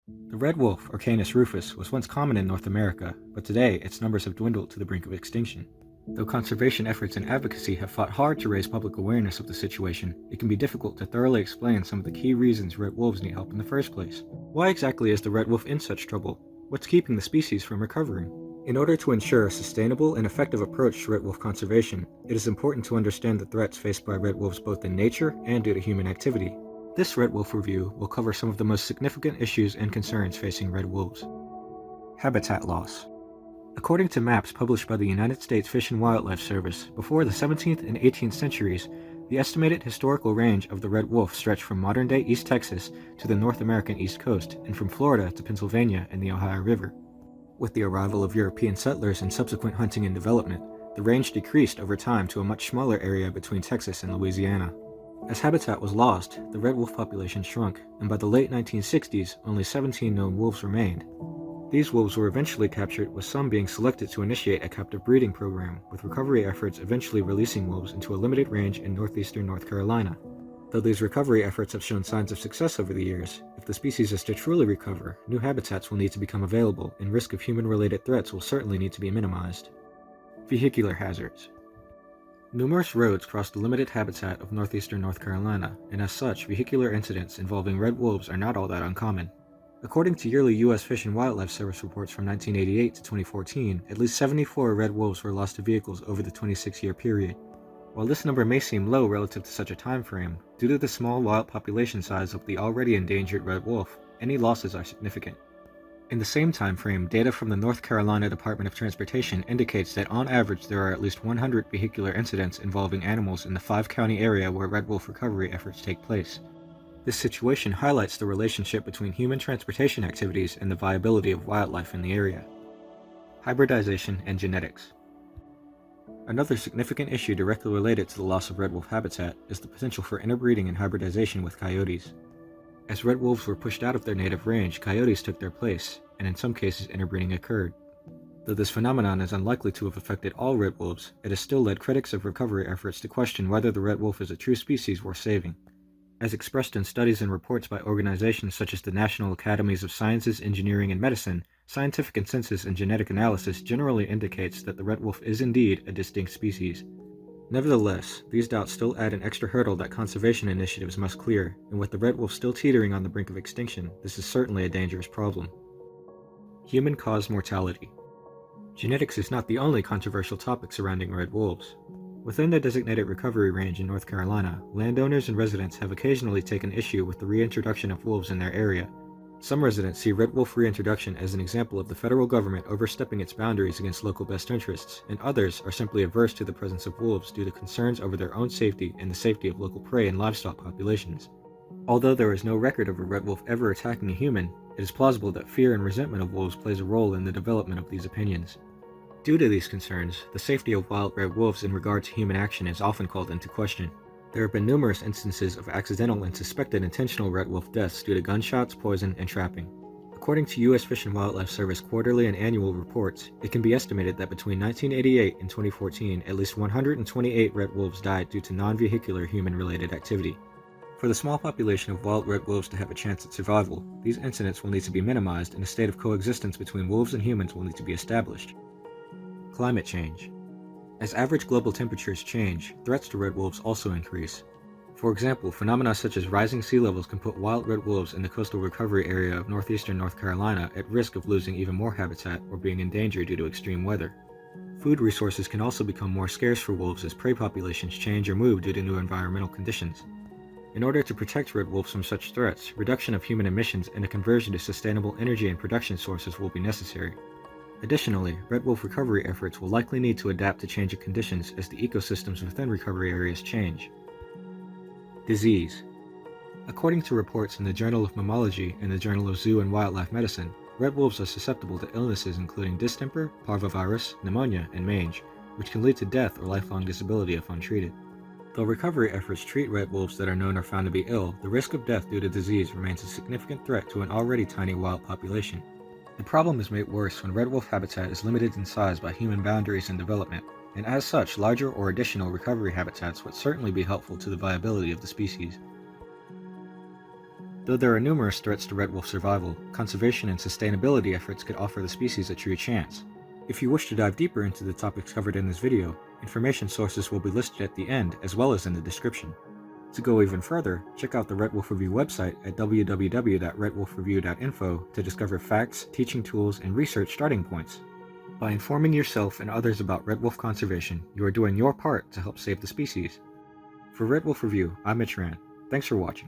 The red wolf, or Canis rufus, was once common in North America, but today its numbers have dwindled to the brink of extinction. Though conservation efforts and advocacy have fought hard to raise public awareness of the situation, it can be difficult to thoroughly explain some of the key reasons red wolves need help in the first place. Why exactly is the red wolf in such trouble? What's keeping the species from recovering? In order to ensure a sustainable and effective approach to red wolf conservation, it is important to understand the threats faced by red wolves both in nature and due to human activity. This Red Wolf review will cover some of the most significant issues and concerns facing red wolves. Habitat loss. According to maps published by the United States Fish and Wildlife Service, before the 17th and 18th centuries, the estimated historical range of the red wolf stretched from modern-day East Texas to the North American East Coast and from Florida to Pennsylvania and the Ohio River. With the arrival of European settlers and subsequent hunting and development, the range decreased over time to a much smaller area between Texas and Louisiana. As habitat was lost, the red wolf population shrunk, and by the late 1960s, only 17 known wolves remained. These wolves were eventually captured, with some being selected to initiate a captive breeding program, with recovery efforts eventually releasing wolves into a limited range in northeastern North Carolina. Though these recovery efforts have shown signs of success over the years, if the species is to truly recover, new habitats will need to become available, and risk of human-related threats will certainly need to be minimized. Vehicular hazards. Numerous roads cross the limited habitat of northeastern North Carolina, and as such, vehicular incidents involving red wolves are not all that uncommon. According to yearly U.S. Fish and Wildlife Service reports from 1988 to 2014, at least 74 red wolves were lost to vehicles over the 26-year period. While this number may seem low relative to such a time frame, due to the small wild population size of the already endangered red wolf, any losses are significant. In the same time frame, data from the North Carolina Department of Transportation indicates that on average there are at least 100 vehicular incidents involving animals in the 5-county area where red wolf recovery efforts take place. This situation highlights the relationship between human transportation activities and the viability of wildlife in the area. Hybridization and genetics. Another significant issue directly related to the loss of red wolf habitat is the potential for interbreeding and hybridization with coyotes. As red wolves were pushed out of their native range, coyotes took their place, and in some cases interbreeding occurred. Though this phenomenon is unlikely to have affected all red wolves, it has still led critics of recovery efforts to question whether the red wolf is a true species worth saving. As expressed in studies and reports by organizations such as the National Academies of Sciences, Engineering, and Medicine, scientific consensus and genetic analysis generally indicates that the red wolf is indeed a distinct species. Nevertheless, these doubts still add an extra hurdle that conservation initiatives must clear, and with the red wolf still teetering on the brink of extinction, this is certainly a dangerous problem. Human-caused mortality. Genetics is not the only controversial topic surrounding red wolves. Within the designated recovery range in North Carolina, landowners and residents have occasionally taken issue with the reintroduction of wolves in their area. Some residents see red wolf reintroduction as an example of the federal government overstepping its boundaries against local best interests, and others are simply averse to the presence of wolves due to concerns over their own safety and the safety of local prey and livestock populations. Although there is no record of a red wolf ever attacking a human, it is plausible that fear and resentment of wolves plays a role in the development of these opinions. Due to these concerns, the safety of wild red wolves in regard to human action is often called into question. There have been numerous instances of accidental and suspected intentional red wolf deaths due to gunshots, poison, and trapping. According to U.S. Fish and Wildlife Service quarterly and annual reports, it can be estimated that between 1988 and 2014, at least 128 red wolves died due to non-vehicular human-related activity. For the small population of wild red wolves to have a chance at survival, these incidents will need to be minimized and a state of coexistence between wolves and humans will need to be established. Climate change. As average global temperatures change, threats to red wolves also increase. For example, phenomena such as rising sea levels can put wild red wolves in the coastal recovery area of northeastern North Carolina at risk of losing even more habitat or being in danger due to extreme weather. Food resources can also become more scarce for wolves as prey populations change or move due to new environmental conditions. In order to protect red wolves from such threats, reduction of human emissions and a conversion to sustainable energy and production sources will be necessary. Additionally, red wolf recovery efforts will likely need to adapt to changing conditions as the ecosystems within recovery areas change. Disease. According to reports in the Journal of Mammalogy and the Journal of Zoo and Wildlife Medicine, red wolves are susceptible to illnesses including distemper, parvovirus, pneumonia, and mange, which can lead to death or lifelong disability if untreated. Though recovery efforts treat red wolves that are known or found to be ill, the risk of death due to disease remains a significant threat to an already tiny wild population. The problem is made worse when red wolf habitat is limited in size by human boundaries and development, and as such, larger or additional recovery habitats would certainly be helpful to the viability of the species. Though there are numerous threats to red wolf survival, conservation and sustainability efforts could offer the species a true chance. If you wish to dive deeper into the topics covered in this video, information sources will be listed at the end as well as in the description. To go even further, check out the Red Wolf Review website at www.redwolfreview.info to discover facts, teaching tools, and research starting points. By informing yourself and others about red wolf conservation, you are doing your part to help save the species. For Red Wolf Review, I'm Mitch R. Thanks for watching.